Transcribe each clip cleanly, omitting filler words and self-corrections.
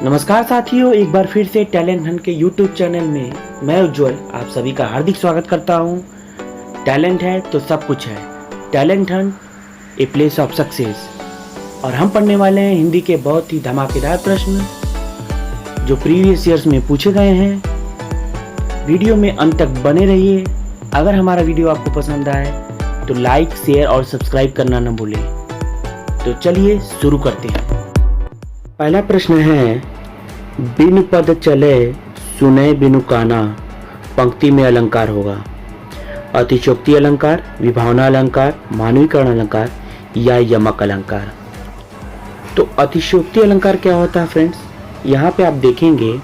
नमस्कार साथियों, एक बार फिर से टैलेंट हंट के यूट्यूब चैनल में मैं उज्जवल आप सभी का हार्दिक स्वागत करता हूं। टैलेंट है तो सब कुछ है। Talent Hunt a place of success. और हम पढ़ने वाले हैं हिंदी के बहुत ही धमाकेदार प्रश्न जो प्रीवियस ईयर्स में पूछे गए हैं। वीडियो में अंत तक बने रहिए। अगर हमारा वीडियो आपको पसंद आए तो लाइक, शेयर और सब्सक्राइब करना न भूलें। तो चलिए शुरू करते हैं। पहला प्रश्न है, बिन पद चले सुने बिनु काना, पंक्ति में अलंकार होगा। अतिशयोक्ति अलंकार, विभावना अलंकार, मानवीकरण अलंकार या यमक अलंकार। तो अतिशयोक्ति अलंकार क्या होता है फ्रेंड्स? यहाँ पे आप देखेंगे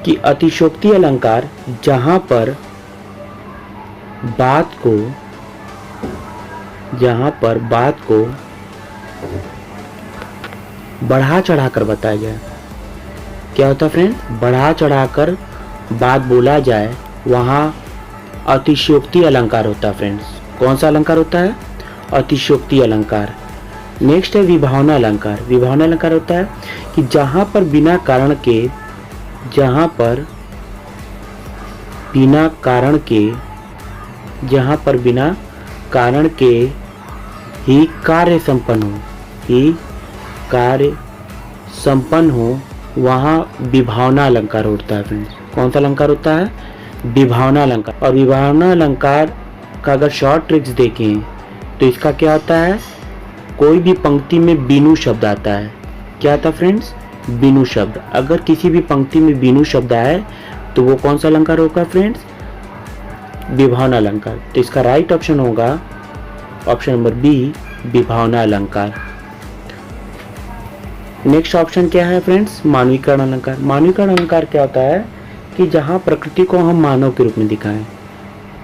कि अतिशयोक्ति अलंकार जहाँ पर बात को बढ़ा चढ़ाकर बताया जाए। क्या होता है फ्रेंड? बढ़ा चढ़ाकर बात बोला जाए, वहाँ अतिशयोक्ति अलंकार होता है फ्रेंड्स। कौन सा अलंकार होता है? अतिशयोक्ति अलंकार। नेक्स्ट है विभावना अलंकार। विभावना अलंकार होता है कि जहाँ पर बिना कारण के ही कार्य संपन्न हो, वहाँ विभावना अलंकार होता है फ्रेंड्स। कौन सा अलंकार होता है? विभावना अलंकार। और विभावना अलंकार का अगर शॉर्ट ट्रिक्स देखें तो इसका क्या होता है? कोई भी पंक्ति में बिनु शब्द आता है। क्या आता है फ्रेंड्स? बिनु शब्द। अगर किसी भी पंक्ति में बिनु शब्द आए तो वो कौन सा अलंकार होगा फ्रेंड्स? विभावना अलंकार। तो इसका राइट ऑप्शन होगा ऑप्शन नंबर बी, विभावना अलंकार। नेक्स्ट ऑप्शन क्या है फ्रेंड्स? मानवीकरण अलंकार। मानवीकरण अलंकार क्या होता है कि जहाँ प्रकृति को हम मानव के रूप में दिखाएं,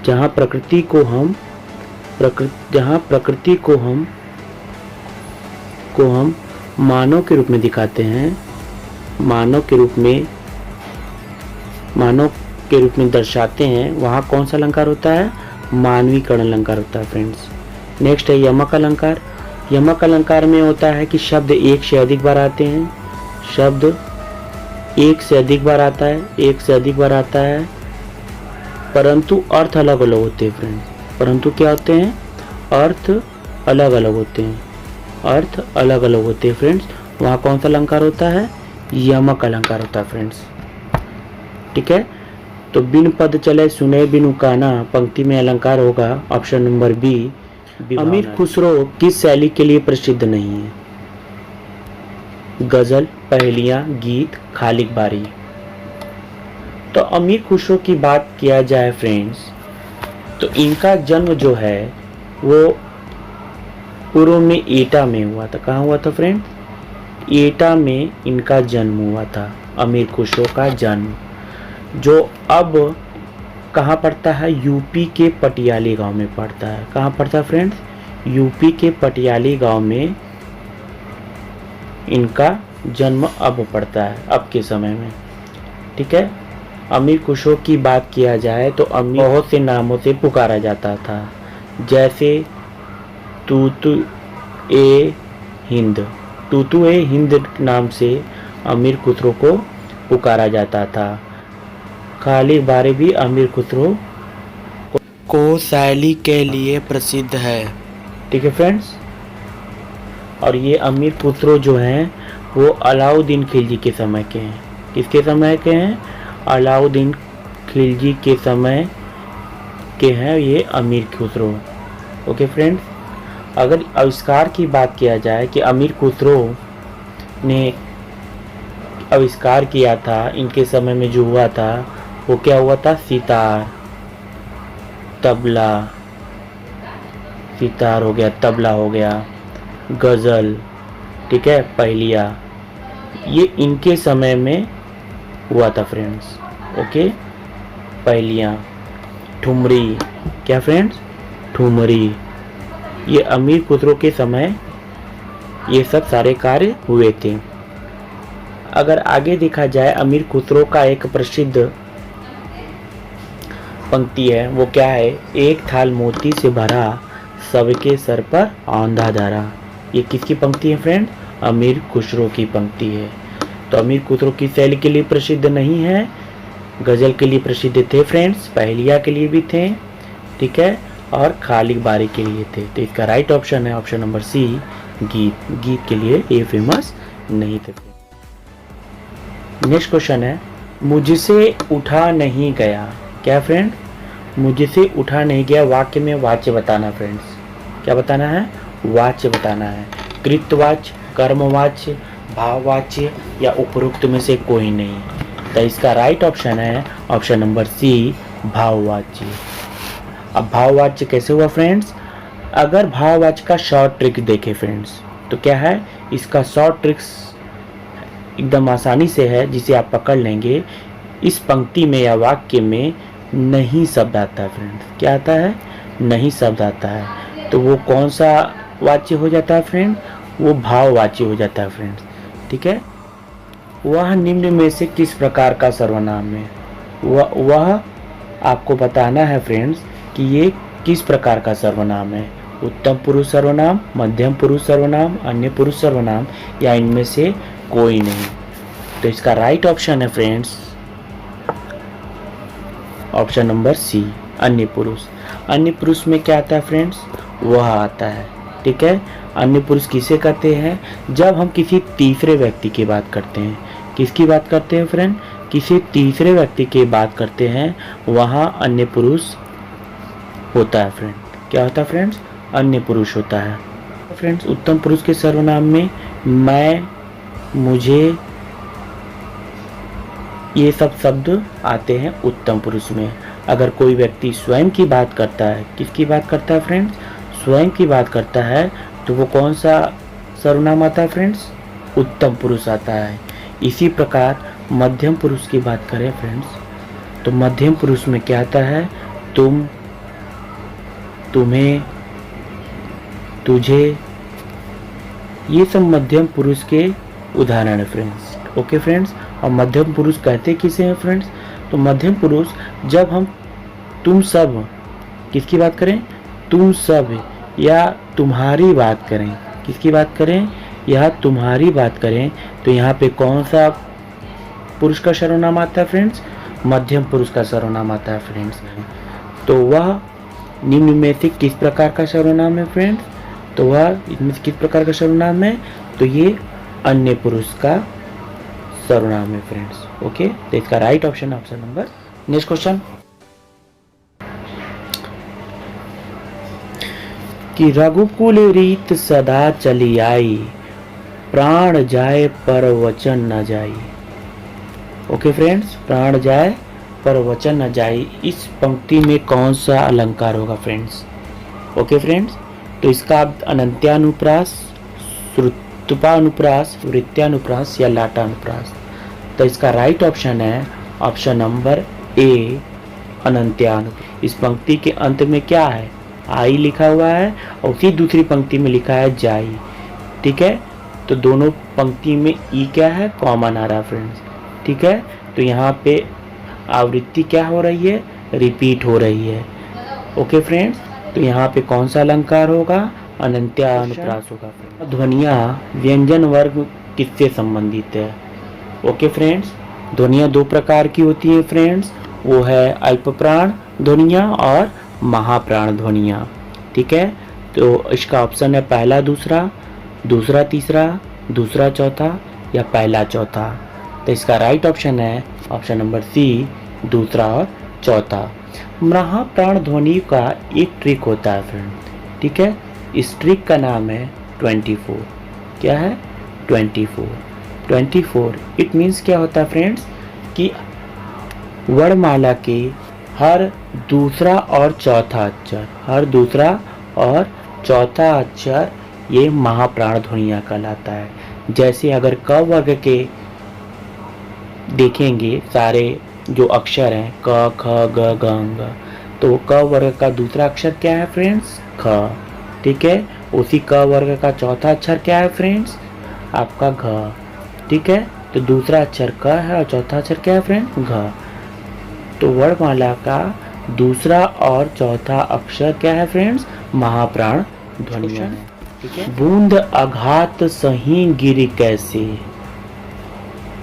जहाँ प्रकृति को हम मानव के रूप में दिखाते हैं, मानव के रूप में दर्शाते हैं, वहाँ कौन सा अलंकार होता है? मानवीकरण अलंकार होता है फ्रेंड्स। नेक्स्ट है यमक अलंकार। यमक अलंकार में होता है कि शब्द एक से अधिक बार आते हैं, शब्द एक से अधिक बार आता है, परंतु अर्थ अलग अलग होते हैं फ्रेंड्स। परंतु क्या होते हैं? अर्थ अलग अलग होते हैं फ्रेंड्स। वहाँ कौन सा अलंकार होता है? यमक अलंकार होता है फ्रेंड्स। ठीक है, तो बिन पद चले सुने बिनु काना, पंक्ति में अलंकार होगा ऑप्शन नंबर बी। अमीर खुसरो किस शैली के लिए प्रसिद्ध नहीं है? गजल, पहेलियां, गीत, खालिक बारी। तो अमीर खुसरो की बात किया जाए फ्रेंड्स तो इनका जन्म जो है वो पूर्व में एटा में हुआ था। कहाँ हुआ था फ्रेंड? एटा में इनका जन्म हुआ था। अमीर खुसरो का जन्म जो अब कहाँ पड़ता है? यूपी के पटियाली गांव में पड़ता है। कहाँ पड़ता है फ्रेंड्स? यूपी के पटियाली गांव में इनका जन्म अब पड़ता है, अब के समय में। ठीक है, अमीर खुसरो की बात किया जाए तो अमीर बहुत से नामों से पुकारा जाता था, जैसे तूतू ए हिंद नाम से अमीर खुसरो को पुकारा जाता था। खालिक बारी भी अमीर खुसरो को शैली के लिए प्रसिद्ध है। ठीक है फ्रेंड्स, और ये अमीर खुसरो जो हैं वो अलाउद्दीन खिलजी के समय के हैं। किसके समय के हैं? अलाउद्दीन खिलजी के समय के हैं ये अमीर खुसरो। ओके फ्रेंड्स, अगर आविष्कार की बात किया जाए कि अमीर खुसरो ने आविष्कार किया था, इनके समय में जो हुआ था वो क्या हुआ था? सितार, तबला, सितार हो गया, तबला हो गया, गज़ल, ठीक है, पहेलियाँ, ये इनके समय में हुआ था फ्रेंड्स। ओके, पहेलियाँ, ठुमरी, क्या फ्रेंड्स? ठुमरी, ये अमीर खुसरो के समय ये सब सारे कार्य हुए थे। अगर आगे देखा जाए अमीर खुसरो का एक प्रसिद्ध पंक्ति है, वो क्या है? एक थाल मोती से भरा, सबके सर पर औंधा धरा। ये किसकी पंक्ति है फ्रेंड? अमीर खुसरो की पंक्ति है। तो अमीर खुसरो की शैली के लिए प्रसिद्ध नहीं है, गज़ल के लिए प्रसिद्ध थे फ्रेंड्स, पहेलिया के लिए भी थे, ठीक है, और खाली बारी के लिए थे। तो इसका राइट ऑप्शन है ऑप्शन नंबर सी, गीत। गीत के लिए ये फेमस नहीं थे। नेक्स्ट क्वेश्चन है, मुझसे उठा नहीं गया। क्या फ्रेंड? मुझसे उठा नहीं गया वाक्य में वाच्य बताना फ्रेंड्स। क्या बताना है? वाच्य बताना है। कृतवाच्य, कर्मवाच्य, भाववाच्य या उपरोक्त में से कोई नहीं। तो इसका राइट ऑप्शन है ऑप्शन नंबर सी, भाववाच्य। अब भाववाच्य कैसे हुआ फ्रेंड्स? अगर भाववाच्य का शॉर्ट ट्रिक देखें फ्रेंड्स तो क्या है, इसका शॉर्ट ट्रिक्स एकदम आसानी से है, जिसे आप पकड़ लेंगे। इस पंक्ति में या वाक्य में नहीं शब्द आता है फ्रेंड्स। क्या आता है? नहीं शब्द आता है। तो वो कौन सा वाच्य हो जाता है फ्रेंड? वो भाववाच्य हो जाता है फ्रेंड्स, ठीक है। वह निम्न में से किस प्रकार का सर्वनाम है? वह आपको बताना है फ्रेंड्स कि ये किस प्रकार का सर्वनाम है। उत्तम पुरुष सर्वनाम, मध्यम पुरुष सर्वनाम, अन्य पुरुष सर्वनाम या इनमें से कोई नहीं। तो इसका राइट ऑप्शन है फ्रेंड्स ऑप्शन नंबर सी, अन्य पुरुष। अन्य पुरुष में क्या आता है फ्रेंड्स? वह आता है, ठीक है। अन्य पुरुष किसे कहते हैं? जब हम किसी तीसरे व्यक्ति की बात करते हैं। किसकी बात करते हैं फ्रेंड? किसी तीसरे व्यक्ति की बात करते हैं, वहाँ अन्य पुरुष होता है फ्रेंड। क्या होता है फ्रेंड्स? अन्य पुरुष होता है फ्रेंड्स। उत्तम पुरुष के सर्वनाम में मैं, मुझे, ये सब शब्द आते हैं उत्तम पुरुष में। अगर कोई व्यक्ति स्वयं की बात करता है, किसकी बात करता है फ्रेंड्स? स्वयं की बात करता है, तो वो कौन सा सर्वनाम आता है फ्रेंड्स? उत्तम पुरुष आता है। इसी प्रकार मध्यम पुरुष की बात करें फ्रेंड्स, तो मध्यम पुरुष में क्या आता है? तुम, तुम्हें, तुझे, ये सब मध्यम पुरुष के उदाहरण है फ्रेंड्स। Okay friends. और मध्यम पुरुष कहते किसे हैं फ्रेंड्स? तो मध्यम पुरुष जब हम तुम सब, किसकी बात करें? तुम सब या तुम्हारी बात करें। किसकी बात करें? या तुम्हारी बात करें, तो यहाँ पे कौन सा पुरुष का सर्वनाम आता है फ्रेंड्स? मध्यम पुरुष का सर्वनाम आता है फ्रेंड्स। तो वह निम्न में से किस प्रकार का सर्वनाम है फ्रेंड्स? तो वह इनमें से किस प्रकार का सर्वनाम है? तो ये अन्य पुरुष का सर्वनाम है फ्रेंड्स। ओके, तो इसका right option option number. Next question, कि रघुकुल रीत सदा चली आई, प्राण जाए पर वचन न जाई। ओके फ्रेंड्स, प्राण जाए पर वचन न जाई, इस पंक्ति में कौन सा अलंकार होगा फ्रेंड्स? ओके फ्रेंड्स, तो इसका अनंत्यानुप्रास, श्रुत्वानुप्रास, वृत्त्यानुप्रास या लाटानुप्रास। तो इसका राइट ऑप्शन है ऑप्शन नंबर ए, अनंत्यानुप्रास। इस पंक्ति के अंत में क्या है? आई लिखा हुआ है और उसी दूसरी पंक्ति में लिखा है जाई, ठीक है। तो दोनों पंक्ति में ई क्या है? कॉमन आ रहा है फ्रेंड्स, ठीक है। तो यहाँ पे आवृत्ति क्या हो रही है? रिपीट हो रही है। ओके फ्रेंड्स, तो यहाँ पे कौन सा अलंकार होगा? अनंत्यानुप्रास होगा। ध्वनियाँ व्यंजन वर्ग किससे संबंधित है? ओके फ्रेंड्स, ध्वनियाँ दो प्रकार की होती है फ्रेंड्स, वो है अल्प प्राण ध्वनियाँ और महाप्राण ध्वनियाँ, ठीक है। तो इसका ऑप्शन है पहला दूसरा, दूसरा तीसरा, दूसरा चौथा या पहला चौथा। तो इसका राइट ऑप्शन है ऑप्शन नंबर सी, दूसरा और चौथा। महाप्राण ध्वनि का एक ट्रिक होता है फ्रेंड, ठीक है। इस ट्रिक का नाम है 24। क्या है? 24। इट मीन्स क्या होता है फ्रेंड्स कि वर्णमाला के हर दूसरा और चौथा अक्षर, हर दूसरा और चौथा अक्षर ये महाप्राण ध्वनियाँ कहलाता है। जैसे अगर क वर्ग के देखेंगे सारे जो अक्षर हैं क, ख, ग, घ, ङ, तो क वर्ग का दूसरा अक्षर क्या है फ्रेंड्स? ख, ठीक है। उसी क वर्ग का चौथा अक्षर क्या है फ्रेंड्स? आपका घ, ठीक है। तो दूसरा अक्षर क है और चौथा अक्षर क्या है फ्रेंड? घ। तो वर्णमाला का दूसरा और चौथा अक्षर क्या है फ्रेंड्स? महाप्राण ध्वनियाँ है, ठीक है। बूंद आघात सही गिरी कैसे।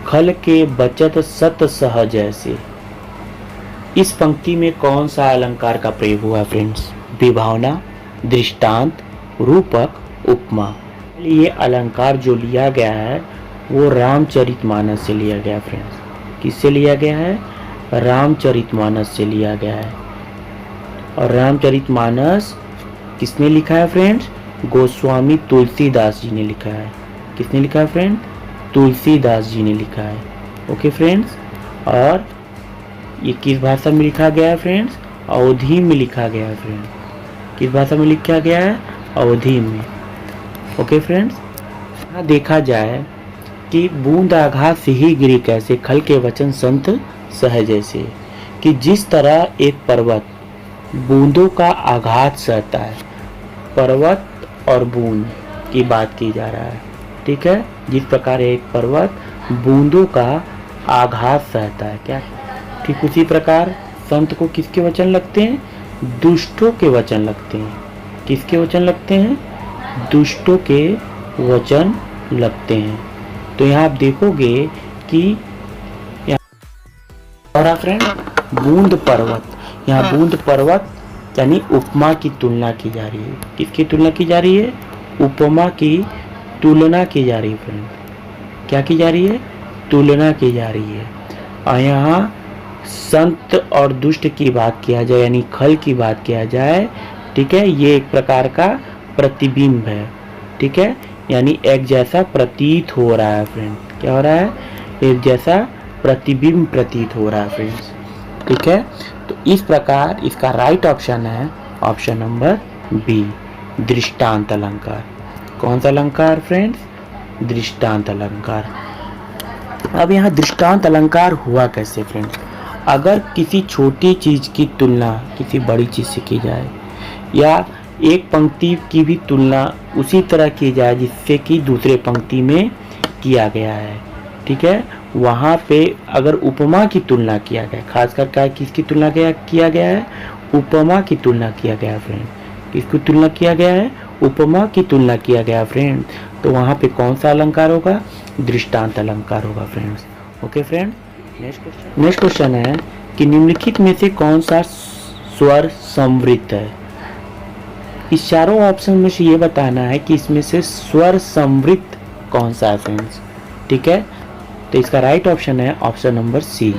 खल के बचत सत सहज ऐसे। इस पंक्ति में कौन सा अलंकार का प्रयोग हुआ फ्रेंड्स? विभावना, दृष्टांत, रूपक, उपमा। ये अलंकार जो लिया गया है वो रामचरितमानस से लिया गया फ्रेंड्स। किससे लिया गया है? रामचरितमानस से लिया गया है। और रामचरितमानस किसने लिखा है फ्रेंड्स? गोस्वामी तुलसीदास जी ने लिखा है। किसने लिखा है फ्रेंड? तुलसीदास जी ने लिखा है। Okay friends. और ये किस भाषा में लिखा गया है फ्रेंड्स? अवधी में लिखा गया है फ्रेंड्स। किस भाषा में लिखा गया है? अवधी में। Okay friends. यहाँ देखा जाए कि बूंद आघात से ही गिरी कैसे, खल के वचन संत सहज ऐसे। कि जिस तरह एक पर्वत बूंदों का आघात सहता है, पर्वत और बूंद की बात की जा रहा है, ठीक है। जिस प्रकार एक पर्वत बूंदों का आघात सहता है, क्या ठीक उसी प्रकार संत को किसके वचन लगते हैं? दुष्टों के वचन लगते हैं। किसके वचन लगते हैं? दुष्टों के वचन लगते हैं। तो यहाँ आप देखोगे कि और फ्रेंड बूंद पर्वत, यहाँ बूंद पर्वत यानी उपमा की तुलना की जा रही है। किसकी तुलना की जा रही है? उपमा की तुलना की जा रही है फ्रेंड। क्या की जा रही है? तुलना की जा रही है। और यहाँ संत और दुष्ट की बात किया जाए यानी खल की बात किया जाए, ठीक है। ये एक प्रकार का प्रतिबिंब है, ठीक है। यानी एक जैसा प्रतीत हो रहा है फ्रेंड। क्या हो रहा है? एक जैसा प्रतिबिंब प्रतीत हो रहा है फ्रेंड्स, ठीक है। तो इस प्रकार इसका राइट ऑप्शन है ऑप्शन नंबर बी, दृष्टांत अलंकार। कौन सा अलंकार फ्रेंड्स? दृष्टांत अलंकार। अब यहाँ दृष्टांत अलंकार हुआ कैसे फ्रेंड्स? अगर किसी छोटी चीज की तुलना किसी बड़ी चीज से की जाए या एक पंक्ति की भी तुलना उसी तरह की जाए जिससे कि दूसरे पंक्ति में किया गया है, ठीक है। वहाँ पे अगर उपमा की तुलना किया गया, खासकर क्या किसकी तुलना किया गया है? उपमा की तुलना किया गया फ्रेंड। किसकी तुलना किया गया है? उपमा की तुलना किया गया फ्रेंड। तो वहाँ पे कौन सा अलंकार होगा? दृष्टांत अलंकार होगा friends. Okay friend. Next question है कि निम्नलिखित में से कौन सा स्वर समवृत्त है? इस चारों ऑप्शन में से ये बताना है कि इसमें से स्वर समवृत्त कौन सा है फ्रेंड्स, ठीक है। तो इसका राइट ऑप्शन है ऑप्शन नंबर सी,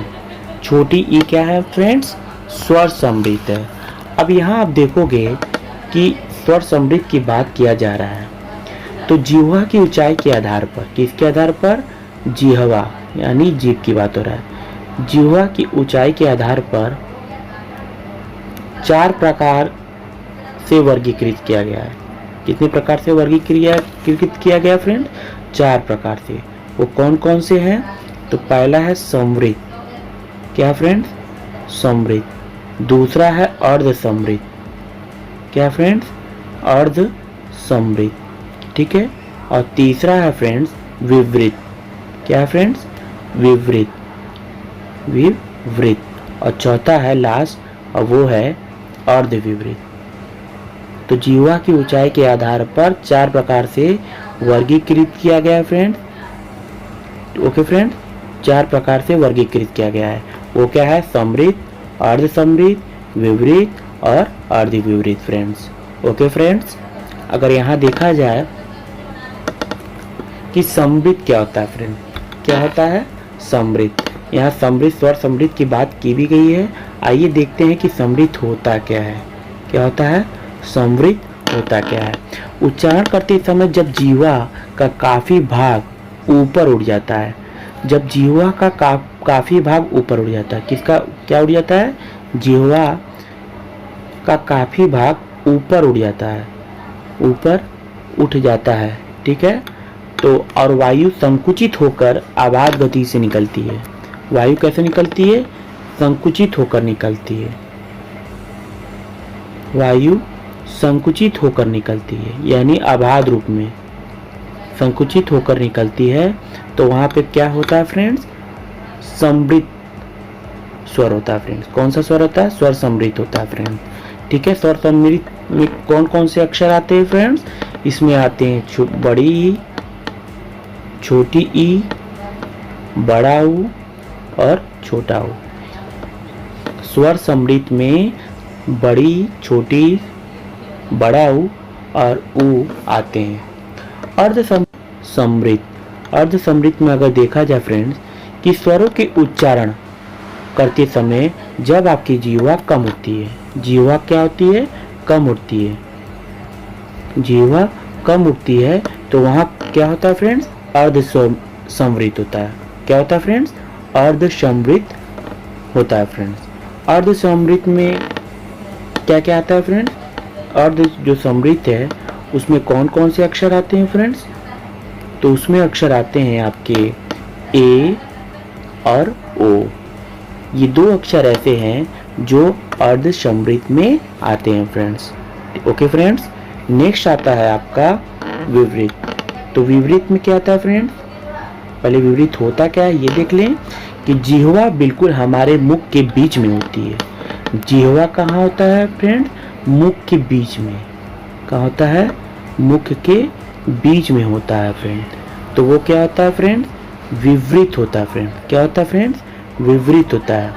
छोटी ई क्या है फ्रेंड्स? स्वर समवृत्त है। अब यहाँ आप देखोगे कि स्वर समवृत्त की बात किया जा रहा है तो जिह्वा की ऊंचाई के आधार पर, किसके आधार पर? जिह्वा यानी जीभ की बात हो रहा है। जिह्वा की ऊंचाई के आधार पर 4 प्रकार से वर्गीकृत किया गया है। कितने प्रकार से वर्गीकृत किया गया फ्रेंड? 4 प्रकार से। वो कौन कौन से हैं? तो पहला है समवृत्त। क्या फ्रेंड्स? समवृत्त। दूसरा है अर्ध समवृत्त। क्या फ्रेंड्स? अर्ध समवृत्त, ठीक है। और तीसरा है फ्रेंड्स विवृत्त। क्या फ्रेंड्स? विवृत्त। और चौथा है लास्ट और वो है अर्ध विवृत्त। तो जिह्वा की ऊंचाई के आधार पर 4 प्रकार से वर्गीकृत किया गया है फ्रेंड। ओके फ्रेंड, 4 प्रकार से वर्गीकृत किया गया है। वो क्या है? समृद्ध, अर्ध समृद्ध, विवृत और अर्ध विवृत फ्रेंड्स। ओके फ्रेंड्स, अगर यहाँ देखा जाए कि समृद्ध क्या होता है फ्रेंड, क्या होता है? समृद्ध। यहाँ समृद्ध स्वर समृद्ध की बात की भी गई है। आइए देखते हैं कि समृद्ध होता क्या है। क्या होता है? समृद्ध होता क्या है? उच्चारण करते समय जब जीवा का काफी भाग ऊपर उठ जाता है, जब जीवा का काफी भाग ऊपर उठ जाता है, किसका क्या उठ जाता है? जीवा का काफी भाग ऊपर उठ जाता है, ऊपर उठ जाता है, ठीक है। तो और वायु संकुचित होकर आवाज गति से निकलती है। वायु कैसे निकलती है? संकुचित होकर निकलती है। वायु संकुचित होकर निकलती है, यानी आबाद रूप में संकुचित होकर निकलती है। तो वहां पे क्या होता है फ्रेंड्स? समृद्ध स्वर होता है फ्रेंड्स। कौन सा स्वर होता है? स्वर समृद्ध होता है फ्रेंड्स, ठीक है। स्वर समृद्ध में कौन कौन से अक्षर आते हैं फ्रेंड्स? इसमें आते हैं बड़ी ई, छोटी ई, बड़ा ऊ और छोटा ऊ। स्वर समृद्ध में बड़ी, छोटी, बड़ा ऊ और ऊ आते हैं। अर्ध समृद्ध, अर्ध समृद्ध में अगर देखा जाए फ्रेंड्स कि स्वरों के उच्चारण करते समय जब आपकी जीवा कम होती है, जीवा क्या होती है, कम उठती है, जीवा कम उठती है, तो वहाँ क्या होता है फ्रेंड्स, अर्ध समृद्ध होता है। क्या होता है फ्रेंड्स, अर्ध समृद्ध होता है फ्रेंड्स। अर्ध समृद्ध में क्या क्या आता है फ्रेंड्स, अर्ध जो समृद्ध है उसमें कौन कौन से अक्षर आते हैं फ्रेंड्स, तो उसमें अक्षर आते हैं आपके ए और ओ। ये दो अक्षर ऐसे हैं जो अर्ध समृद्ध में आते हैं फ्रेंड्स। ओके फ्रेंड्स, नेक्स्ट आता है आपका विवृत। तो विवृत में क्या आता है फ्रेंड्स, पहले विवृत होता क्या है ये देख लें कि जिह्वा बिल्कुल हमारे मुख के बीच में होती है। जिह्वा कहाँ होता है फ्रेंड्स, मुख के बीच में। कहाँ होता है, मुख के बीच में होता है फ्रेंड्स। तो वो क्या होता है फ्रेंड्स, विवृत होता है फ्रेंड्स। क्या होता है फ्रेंड्स, विवृत होता है।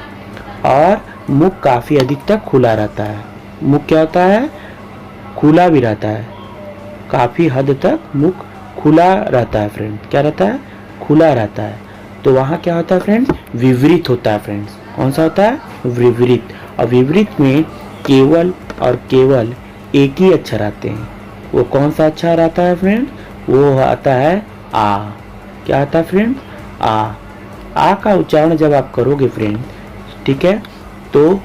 और मुख काफ़ी अधिक तक खुला रहता है। मुख क्या होता है, खुला भी रहता है, काफ़ी हद तक मुख खुला रहता है फ्रेंड्स। क्या रहता है, खुला रहता है। तो वहाँ क्या होता है फ्रेंड्स, विवृत होता है फ्रेंड्स। कौन सा होता है, विवृत। और विवृत में केवल और केवल एक ही अक्षर आते हैं। वो कौन सा अक्षर आता है फ्रेंड, वो आता है आ। क्या आता है फ्रेंड, आ का उच्चारण जब आप करोगे फ्रेंड, ठीक है, तो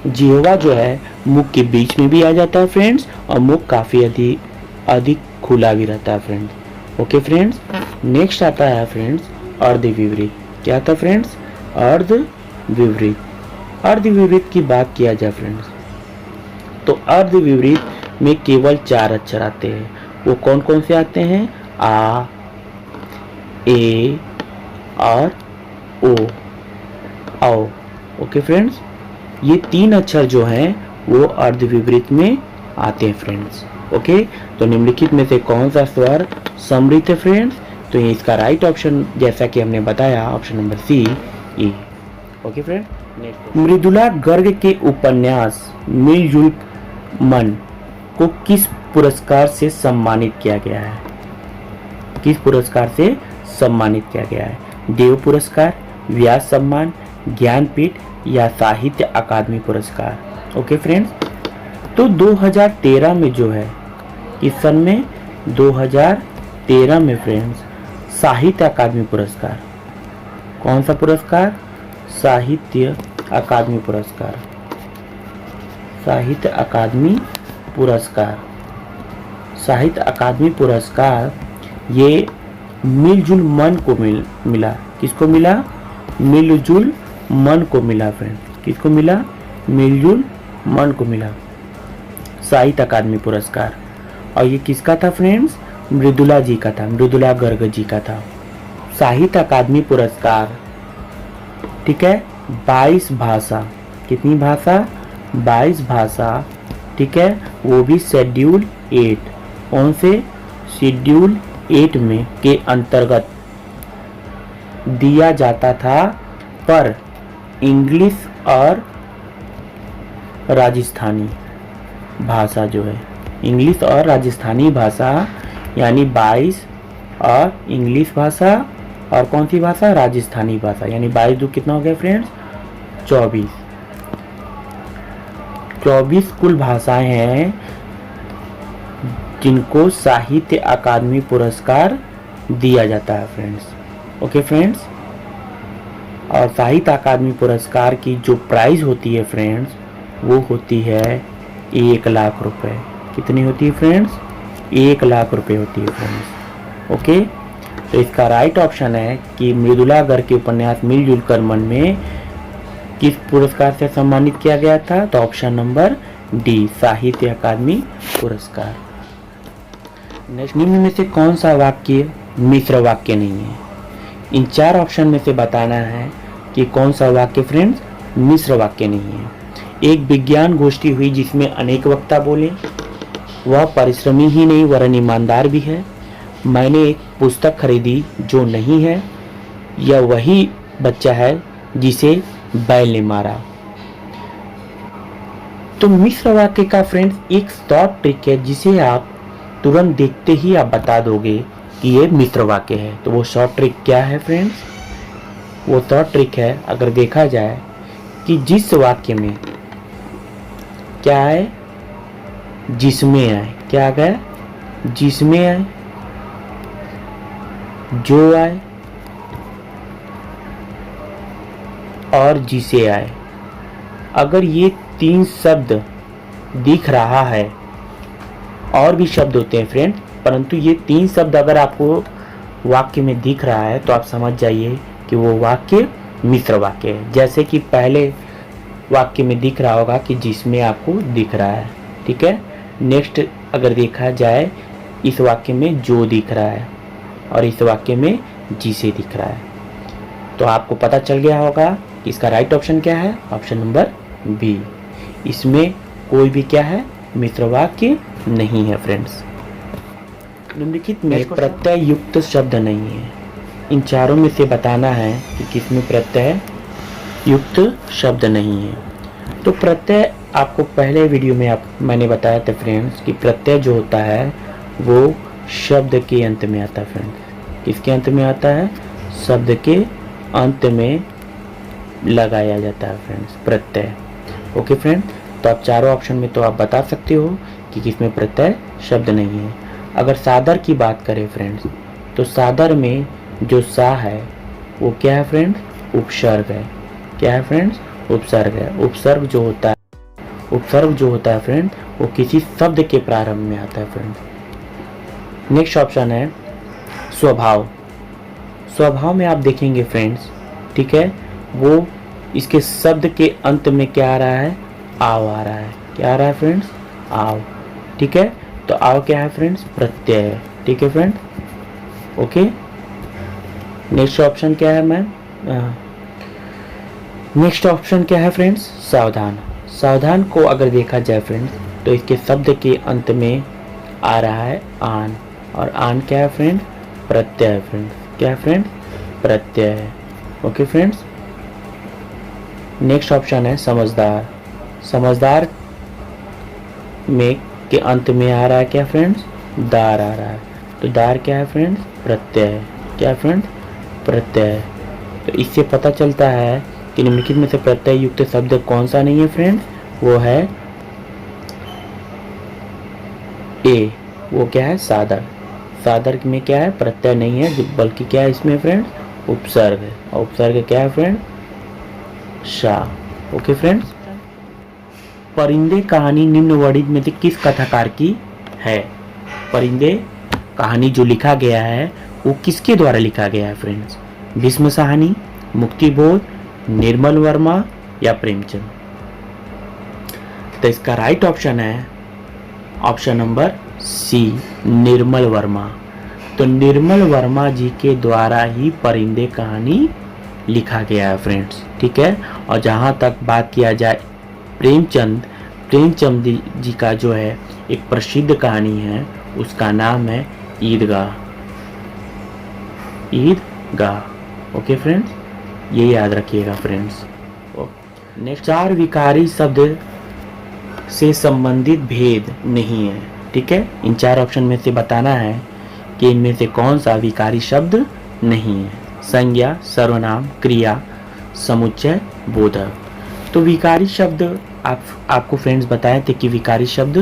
जिह्वा जो है मुख के बीच में भी आ जाता है फ्रेंड्स, और मुख काफ़ी अधिक खुला भी रहता है फ्रेंड्स। ओके फ्रेंड्स, नेक्स्ट आता है फ्रेंड्स अर्ध विवृत। क्या आता है फ्रेंड्स, अर्ध विवृत। अर्ध विवृत की बात किया जाए फ्रेंड्स, तो अर्ध विवृत में केवल 4 अक्षर आते हैं। वो कौन कौन से आते हैं, आ, ए और ओ, आओ। ओके फ्रेंड्स, ये 3 अक्षर जो हैं वो अर्ध विवृत में आते हैं फ्रेंड्स। ओके, तो निम्नलिखित में से कौन सा स्वर समृद्ध है फ्रेंड्स, तो ये इसका राइट ऑप्शन जैसा कि हमने बताया ऑप्शन नंबर सी, ई। ओके फ्रेंड, मृदुला गर्ग के उपन्यास मिलजुल मन को किस पुरस्कार से सम्मानित किया गया है, किस पुरस्कार से सम्मानित किया गया है, देव पुरस्कार, व्यास सम्मान, ज्ञानपीठ या साहित्य अकादमी पुरस्कार। ओके फ्रेंड्स, तो 2013 में जो है, इस सन में 2013 में फ्रेंड्स साहित्य अकादमी पुरस्कार, कौन सा पुरस्कार, साहित्य अकादमी पुरस्कार, साहित्य अकादमी पुरस्कार, साहित्य अकादमी पुरस्कार ये मिलजुल मन को मिला। किसको मिला, मिलजुल मन को मिला फ्रेंड्स। किसको मिला, मिलजुल मन को मिला साहित्य अकादमी पुरस्कार। और ये किसका था फ्रेंड्स, मृदुला जी का था, मृदुला गर्ग जी का था। साहित्य अकादमी पुरस्कार, ठीक है, 22 भाषा, कितनी भाषा, 22 भाषा, ठीक है, वो भी शेड्यूल 8, कौन से, शेड्यूल 8 में के अंतर्गत दिया जाता था, पर इंग्लिश और राजस्थानी भाषा जो है, इंग्लिश और राजस्थानी भाषा यानी 22 और इंग्लिश भाषा और कौन सी भाषा, राजस्थानी भाषा, यानी 22 दो कितना हो गया फ्रेंड्स, 24 कुल भाषाएं हैं जिनको साहित्य अकादमी पुरस्कार दिया जाता है फ्रेंड्स। ओके फ्रेंड्स, और साहित्य अकादमी पुरस्कार की जो प्राइज होती है फ्रेंड्स वो होती है 1 लाख रुपए। कितनी होती है फ्रेंड्स, 1 लाख रुपए होती है फ्रेंड्स। ओके, तो इसका राइट ऑप्शन है कि मृदुला गर्ग के उपन्यास मिलजुल कर मन में किस पुरस्कार से सम्मानित किया गया था, तो ऑप्शन नंबर डी, साहित्य अकादमी पुरस्कार। नेक्स्ट, निम्न में से कौन सा वाक्य मिश्र वाक्य नहीं है, इन 4 ऑप्शन में से बताना है कि कौन सा वाक्य फ्रेंड्स मिश्र वाक्य नहीं है। एक विज्ञान गोष्ठी हुई जिसमें अनेक वक्ता बोले, वह परिश्रमी ही नहीं वरन ईमानदार भी है। मैंने एक पुस्तक खरीदी जो नहीं है, यह वही बच्चा है जिसे बैल ने मारा। तो मिश्र वाक्य का फ्रेंड्स एक शॉर्ट ट्रिक है जिसे आप तुरंत देखते ही आप बता दोगे कि ये मिश्र वाक्य है। तो वो शॉर्ट ट्रिक क्या है फ्रेंड्स? वो शॉर्ट ट्रिक है, अगर देखा जाए कि जिस वाक्य में क्या है, जिसमें आए, क्या आ गया, जिसमें आए, जो आए और जिसे आए, अगर ये तीन शब्द दिख रहा है, और भी शब्द होते हैं फ्रेंड, परंतु ये तीन शब्द अगर आपको वाक्य में दिख रहा है तो आप समझ जाइए कि वो वाक्य मिश्र वाक्य है। जैसे कि पहले वाक्य में दिख रहा होगा कि जिसमें आपको दिख रहा है, ठीक है। नेक्स्ट अगर देखा जाए, इस वाक्य में जो दिख रहा है और इस वाक्य में जिसे दिख रहा है। तो आपको पता चल गया होगा कि इसका राइट ऑप्शन क्या है, ऑप्शन नंबर बी। इसमें कोई भी क्या है, मिश्र वाक्य नहीं है फ्रेंड्स। निम्नलिखित में प्रत्यय युक्त शब्द नहीं है। इन चारों में से बताना है कि किसमें प्रत्यय युक्त शब्द नहीं है। तो प्रत्यय आपको पहले वीडियो में मैंने बताया था फ्रेंड्स कि प्रत्यय जो होता है वो शब्द के अंत में आता है फ्रेंड्स। किसके अंत में आता है? शब्द के अंत में लगाया जाता है फ्रेंड्स प्रत्यय। ओके फ्रेंड, तो आप चारों ऑप्शन में तो आप बता सकते हो कि किसमें प्रत्यय शब्द नहीं है। अगर सादर की बात करें फ्रेंड्स, तो सादर में जो सा है वो क्या है फ्रेंड्स? उपसर्ग है। क्या है फ्रेंड्स? उपसर्ग है। उपसर्ग जो होता है फ्रेंड, वो किसी शब्द के प्रारंभ में आता है फ्रेंड्स। नेक्स्ट ऑप्शन है स्वभाव। स्वभाव में आप देखेंगे फ्रेंड्स, ठीक है, वो इसके शब्द के अंत में क्या आ रहा है? आव आ रहा है। क्या आ रहा है फ्रेंड्स? आव, ठीक है। तो आव क्या है फ्रेंड्स? प्रत्यय है, ठीक है फ्रेंड। ओके, नेक्स्ट ऑप्शन क्या है मैम? नेक्स्ट ऑप्शन क्या है फ्रेंड्स? सावधान। सावधान को अगर देखा जाए फ्रेंड्स, तो इसके शब्द के अंत में आ रहा है आन, और आन क्या है फ्रेंड्स? प्रत्यय है फ्रेंड्स। क्या है फ्रेंड्स? प्रत्यय है। Okay friends. नेक्स्ट ऑप्शन है समझदार। समझदार में के अंत में आ रहा है क्या फ्रेंड्स? दार आ रहा है। तो दार क्या है फ्रेंड्स? प्रत्यय है। क्या है फ्रेंड्स? प्रत्यय है। तो इससे पता चलता है कि निम्नलिखित में से प्रत्यय युक्त शब्द कौन सा नहीं है फ्रेंड्स? वो है ए। वो क्या है? सादर। सादर में क्या है? प्रत्यय नहीं है, बल्कि क्या है इसमें फ्रेंड्स? उपसर्ग है। और उपसर्ग क्या है फ्रेंड? शा। Okay friends. परिंदे कहानी निम्न वर्णित में से किस कथाकार की है? परिंदे कहानी जो लिखा गया है वो किसके द्वारा लिखा गया है फ्रेंड्स? भीष्म साहनी, मुक्तिबोध, निर्मल वर्मा या प्रेमचंद? तो इसका राइट ऑप्शन है option number C, Nirmal Verma. तो निर्मल वर्मा जी के द्वारा ही परिंदे कहानी लिखा गया है फ्रेंड्स, ठीक है। और जहाँ तक बात किया जाए प्रेमचंद जी का जो है एक प्रसिद्ध कहानी है, उसका नाम है ईदगाह। ईदगाह। ओके फ्रेंड्स, ये याद रखिएगा फ्रेंड्स। नेक्स्ट, चार विकारी शब्द से संबंधित भेद नहीं है, ठीक है। इन चार ऑप्शन में से बताना है कि इनमें से कौन सा विकारी शब्द नहीं है। संज्ञा, सर्वनाम, क्रिया, समुच्चय, बोधक। तो विकारी शब्द आपको फ्रेंड्स बताए थे कि विकारी शब्द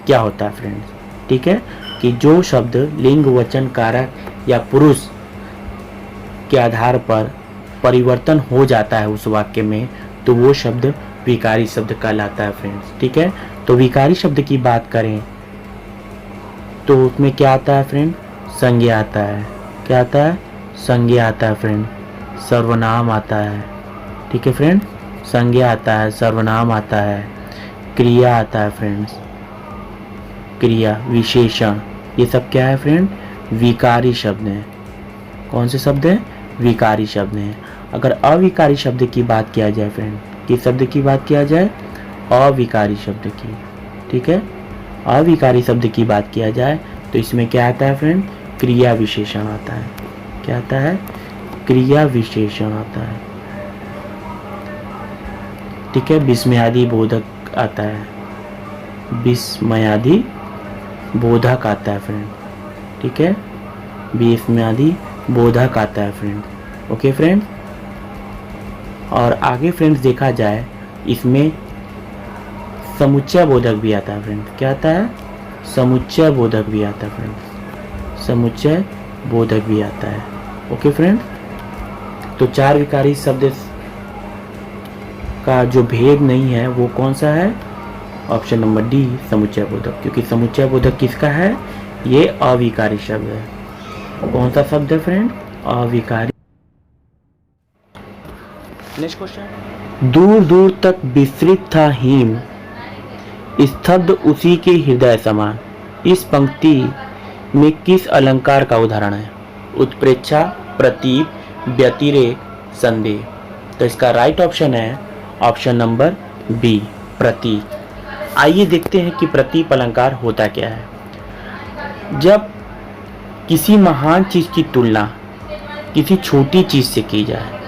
क्या होता है फ्रेंड्स, ठीक है, कि जो शब्द लिंग, वचन, कारक या पुरुष के आधार पर परिवर्तन हो जाता है उस वाक्य में, तो वो शब्द विकारी शब्द कहलाता है फ्रेंड्स, ठीक है। तो विकारी शब्द की बात करें तो उसमें क्या आता है फ्रेंड? संज्ञा आता है। क्या आता है? संज्ञा आता है फ्रेंड। सर्वनाम आता है, ठीक है फ्रेंड। संज्ञा आता है, सर्वनाम आता है, क्रिया आता है फ्रेंड्स, क्रिया, विशेषण, ये सब क्या है फ्रेंड? विकारी शब्द हैं। कौन से शब्द हैं? विकारी शब्द हैं। अगर अविकारी शब्द की बात किया जाए फ्रेंड, किस शब्द की बात किया जाए? अविकारी शब्द की, ठीक है। अविकारी शब्द की बात किया जाए तो इसमें क्या आता है फ्रेंड? क्रिया विशेषण आता है। क्या आता है? क्रिया विशेषण आता है, ठीक है। विस्मयादि बोधक आता है, विस्मयादि बोधक आता है फ्रेंड, ठीक है। विस्मयादि बोधक आता है फ्रेंड, ओके फ्रेंड। और आगे फ्रेंड्स देखा जाए इसमें समुच्चय बोधक भी आता है फ्रेंड। क्या आता है? समुच्चय बोधक भी आता है फ्रेंड, समुच्चय बोधक भी आता है, ओके फ्रेंड। तो चार विकारी शब्द का जो भेद नहीं है वो कौन सा है? ऑप्शन नंबर डी, समुच्चय बोधक। क्योंकि समुच्चय बोधक किसका है? ये अविकारी शब्द है। कौन सा शब्द है फ्रेंड? अविकारी। नेक्स्ट क्वेश्चन, दूर दूर तक विस्तृत था हिम, स्तब्ध उसी के हृदय समान। इस पंक्ति में किस अलंकार का उदाहरण है? उत्प्रेक्षा, प्रतीप, व्यतिरेक, संदेह। तो इसका राइट ऑप्शन है ऑप्शन नंबर बी, प्रतीक। आइए देखते हैं कि प्रतीप अलंकार होता क्या है। जब किसी महान चीज की तुलना किसी छोटी चीज से की जाए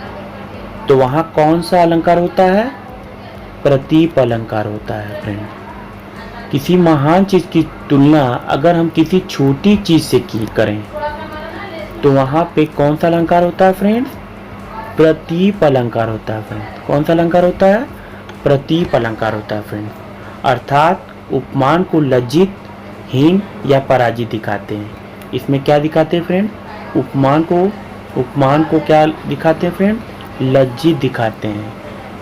तो वहां कौन सा अलंकार होता है? प्रतीप अलंकार होता है फ्रेंड। किसी महान चीज की तुलना अगर हम किसी छोटी चीज से की करें तो वहां पे कौन सा अलंकार होता है फ्रेंड? प्रतीप अलंकार होता है फ्रेंड। कौन सा अलंकार होता है? प्रतीप अलंकार होता है फ्रेंड। अर्थात उपमान को लज्जित, हीन या पराजित दिखाते हैं। इसमें क्या दिखाते हैं फ्रेंड? उपमान को क्या दिखाते हैं फ्रेंड? लज्जित दिखाते हैं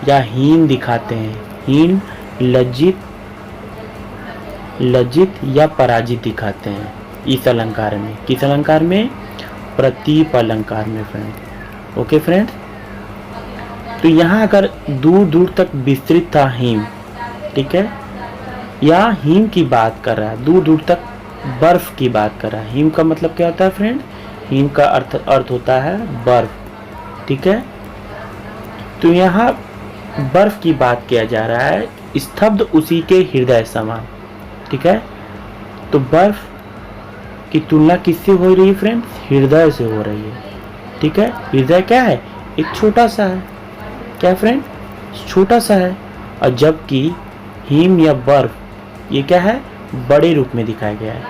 या हीन दिखाते हैं। हीन, लज्जित या पराजित दिखाते हैं इस अलंकार में। किस अलंकार में? प्रतीप अलंकार में फ्रेंड, ओके फ्रेंड। तो यहाँ अगर दूर दूर तक विस्तृत था हिम, ठीक है, या हिम की बात कर रहा है, दूर दूर तक बर्फ की बात कर रहा है। हिम का मतलब क्या होता है फ्रेंड? हिम का अर्थ होता है बर्फ, ठीक है। तो यहाँ बर्फ की बात किया जा रहा है, स्तब्ध उसी के हृदय समान, ठीक है। तो बर्फ की तुलना किससे हो रही है फ्रेंड? हृदय से हो रही है, ठीक है। हृदय क्या है? एक छोटा सा है, क्या फ्रेंड? छोटा सा है। और जबकि हिम या बर्फ ये क्या है? बड़े रूप में दिखाया गया है।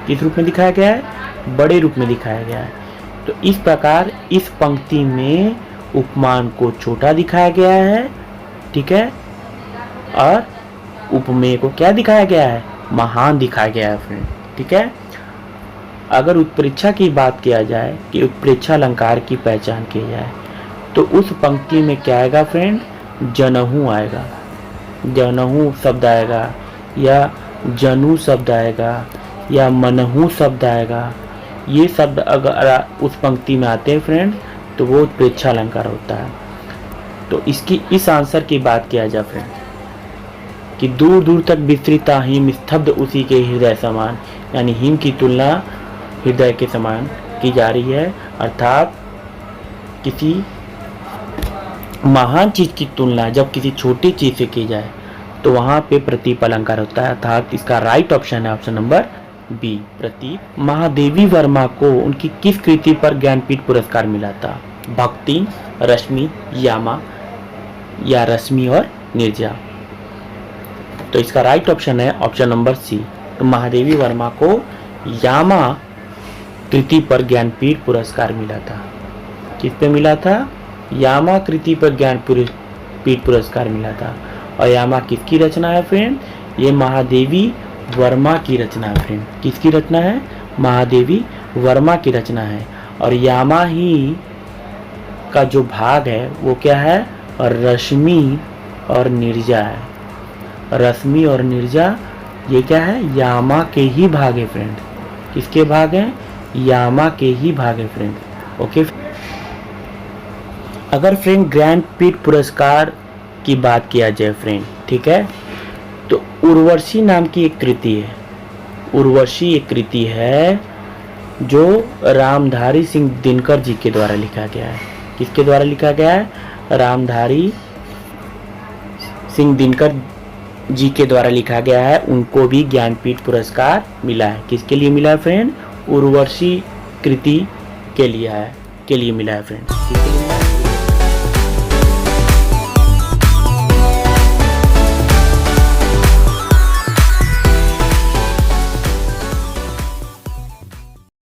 किस रूप में दिखाया गया है? बड़े रूप में दिखाया गया है। तो इस प्रकार इस पंक्ति में उपमान को छोटा दिखाया गया है, ठीक है, और उपमेय को क्या दिखाया गया है? महान दिखाया गया है फ्रेंड, ठीक है। अगर उत्प्रेक्षा की बात किया जाए कि उत्प्रेक्षा अलंकार की पहचान की जाए तो उस पंक्ति में क्या आएगा फ्रेंड? जनहु आएगा, जनहु शब्द आएगा या जनु शब्द आएगा या मनहु शब्द आएगा। ये शब्द अगर उस पंक्ति में आते हैं फ्रेंड तो वो उत्प्रेक्षा अलंकार होता है। तो इसकी इस आंसर की बात किया जाए फ्रेंड कि दूर दूर तक विस्तृत हिम, स्तब्ध उसी के हृदय समान, यानी हिम की तुलना हृदय के समान की जा रही है। अर्थात किसी महान चीज की तुलना जब किसी छोटी चीज से की जाए तो वहां पे प्रतीप अलंकार होता है। अर्थात इसका राइट ऑप्शन है ऑप्शन नंबर बी, प्रतीप। महादेवी वर्मा को उनकी किस कृति पर ज्ञानपीठ पुरस्कार मिला था? भक्ति, रश्मि, यामा या रश्मि और निर्जा। तो इसका राइट ऑप्शन है ऑप्शन नंबर सी। तो महादेवी वर्मा को यामा कृति पर ज्ञानपीठ पुरस्कार मिला था। किस पे मिला था? यामा कृति पर ज्ञानपीठ पुरस्कार मिला था। और यामा किसकी रचना है फ्रेंड? ये महादेवी वर्मा की रचना है फ्रेंड। किसकी रचना है? महादेवी वर्मा की रचना है। और यामा ही का जो भाग है वो क्या है? रश्मि और निर्जा है। रश्मि और निर्जा ये क्या है? यामा के ही भाग है फ्रेंड। किसके भाग हैं? यामा के ही भाग है फ्रेंड, ओके। अगर फ्रेंड ज्ञानपीठ पुरस्कार की बात किया जाए फ्रेंड, ठीक है, तो उर्वशी नाम की एक कृति है। उर्वशी एक कृति है जो रामधारी सिंह दिनकर जी के द्वारा लिखा गया है। किसके द्वारा लिखा गया है? रामधारी सिंह दिनकर जी के द्वारा लिखा गया है। उनको भी ज्ञानपीठ पुरस्कार मिला है। किसके लिए मिला है फ्रेंड? उर्वशी कृति के लिए है। के लिए मिला है फ्रेंड्स, किसके लिए मिला है?